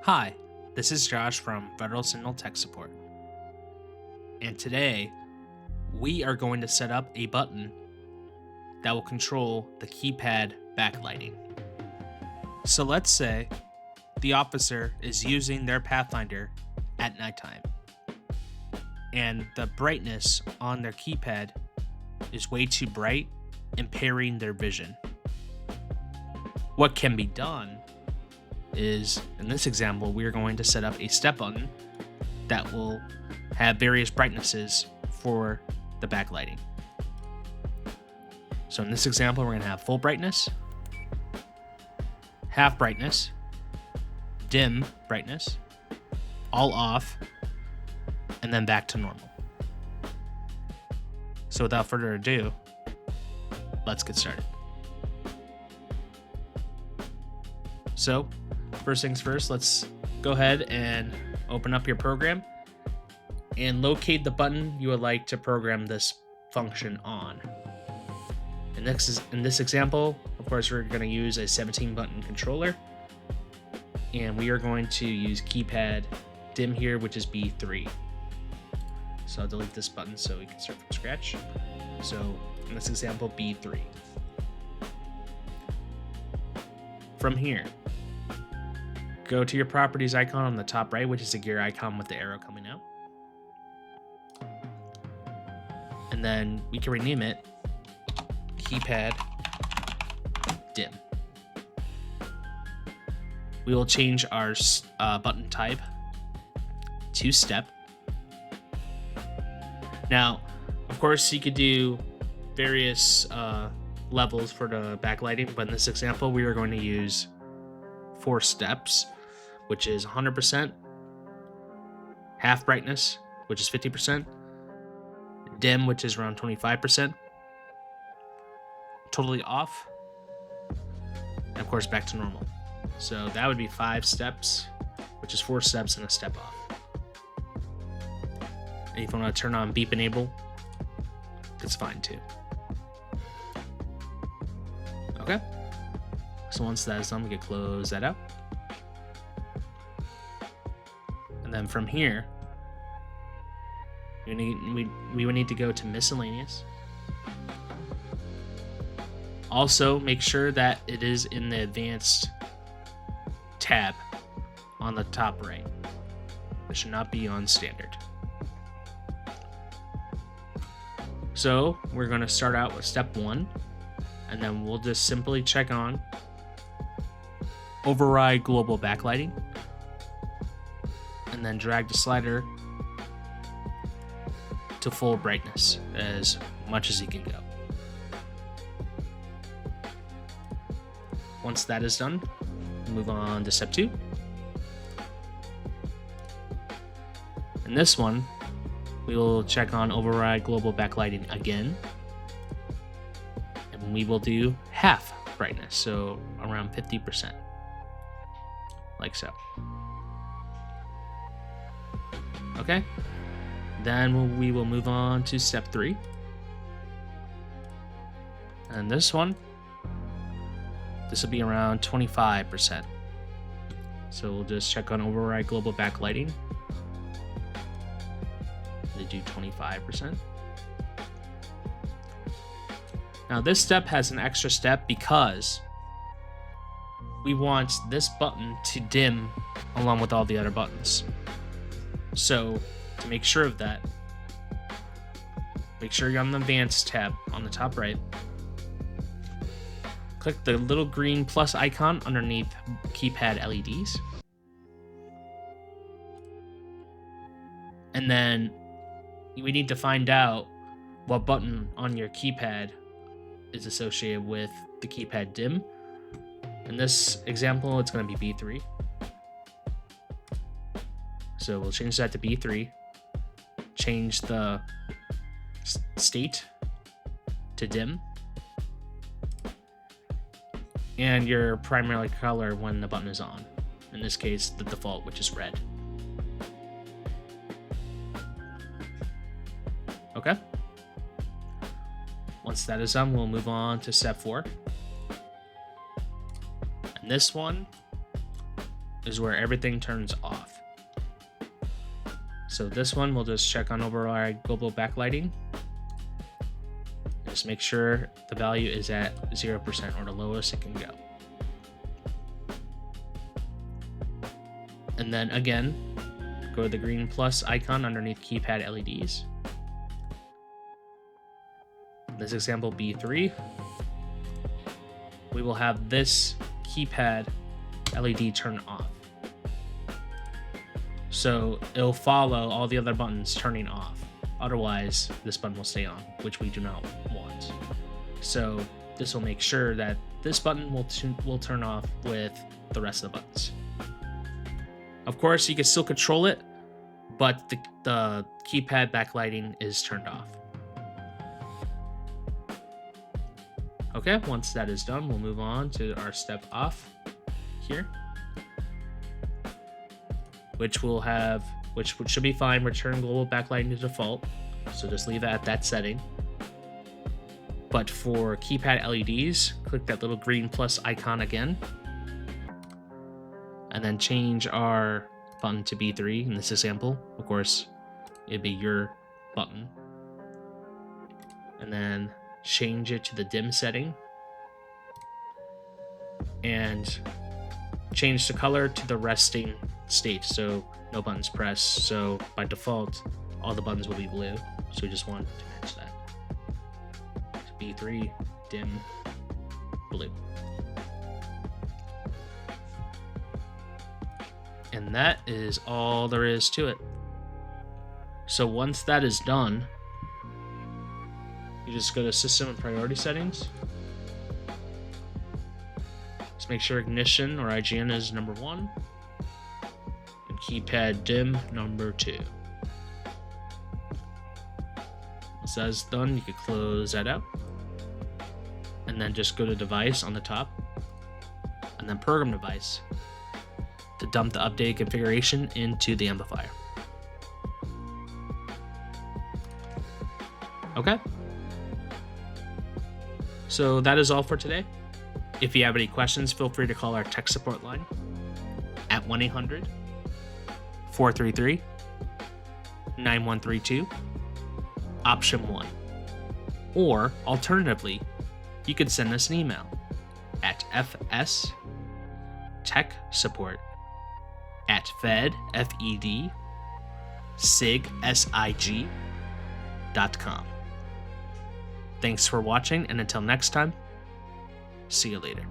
Hi, this is Josh from Federal Signal Tech Support, and today we are going to set up a button that will control the keypad backlighting. So let's say the officer is using their Pathfinder at nighttime, and the brightness on their keypad is way too bright, impairing their vision. What can be done is, in this example, we're going to set up a step button that will have various brightnesses for the backlighting. So in this example, we're going to have full brightness, half brightness, dim brightness, all off, and then back to normal. So without further ado, let's get started. So first things first, let's go ahead and open up your program and locate the button you would like to program this function on. And in this example, of course, we're going to use a 17 button controller, and we are going to use keypad dim here, which is B3. So I'll delete this button so we can start from scratch. So in this example, B3. From here, go to your properties icon on the top right, which is a gear icon with the arrow coming out. And then we can rename it keypad dim. We will change our button type to step. Now, of course, you could do various levels for the backlighting, but in this example, we are going to use 4 steps, which is 100%, half brightness, which is 50%, dim, which is around 25%, totally off, and of course back to normal. So that would be 5 steps, which is 4 steps and a step off. And if you want to turn on beep enable, that's fine too. Okay, so once that is done, we can close that out. And then from here, we would need to go to miscellaneous. Also, make sure that it is in the advanced tab on the top right. It should not be on standard. So we're going to start out with step 1, and then we'll just simply check on override global backlighting, and then drag the slider to full brightness as much as you can go. Once that is done, move on to step 2. In this one, we will check on override global backlighting again, and we will do half brightness, so around 50%, like so. Okay, then we will move on to step 3, and this one, this will be around 25%. So we'll just check on override global backlighting. They do 25%. Now this step has an extra step because we want this button to dim along with all the other buttons. So to make sure of that, make sure you're on the advanced tab on the top right. Click the little green plus icon underneath keypad LEDs. And then we need to find out what button on your keypad is associated with the keypad dim. In this example, it's going to be B3. So we'll change that to B3. Change the state to dim. And your primary color when the button is on. In this case, the default, which is red. Okay. Once that is done, we'll move on to step 4. And this one, is where everything turns off. So this one, we'll just check on override global backlighting. Just make sure the value is at 0% or the lowest it can go. And then again, go to the green plus icon underneath keypad LEDs. In this example, B3, we will have this keypad LED turn off. So it'll follow all the other buttons turning off. Otherwise, this button will stay on, which we do not want. So this will make sure that this button will turn off with the rest of the buttons. Of course, you can still control it, but the keypad backlighting is turned off. Okay, once that is done, we'll move on to our step off here, which should be fine. Return global backlighting to default, so just leave it at that setting. But for keypad LEDs, click that little green plus icon again, and then change our button to B3 in this example. Of course, it'd be your button. And then change it to the dim setting and change the color to the resting state, so no buttons pressed. So by default, all the buttons will be blue, so we just want to match that. So B3 dim blue. And that is all there is to it. So once that is done, you just go to System and Priority Settings. Just make sure ignition or IGN is number 1, and keypad dim number 2. Once that is done, you can close that out, and then just go to Device on the top, and then Program Device to dump the updated configuration into the amplifier. Okay. So that is all for today. If you have any questions, feel free to call our tech support line at 1-800-433-9132, option 1. Or alternatively, you could send us an email at fstechsupport@sig.com. Thanks for watching, and until next time, see you later.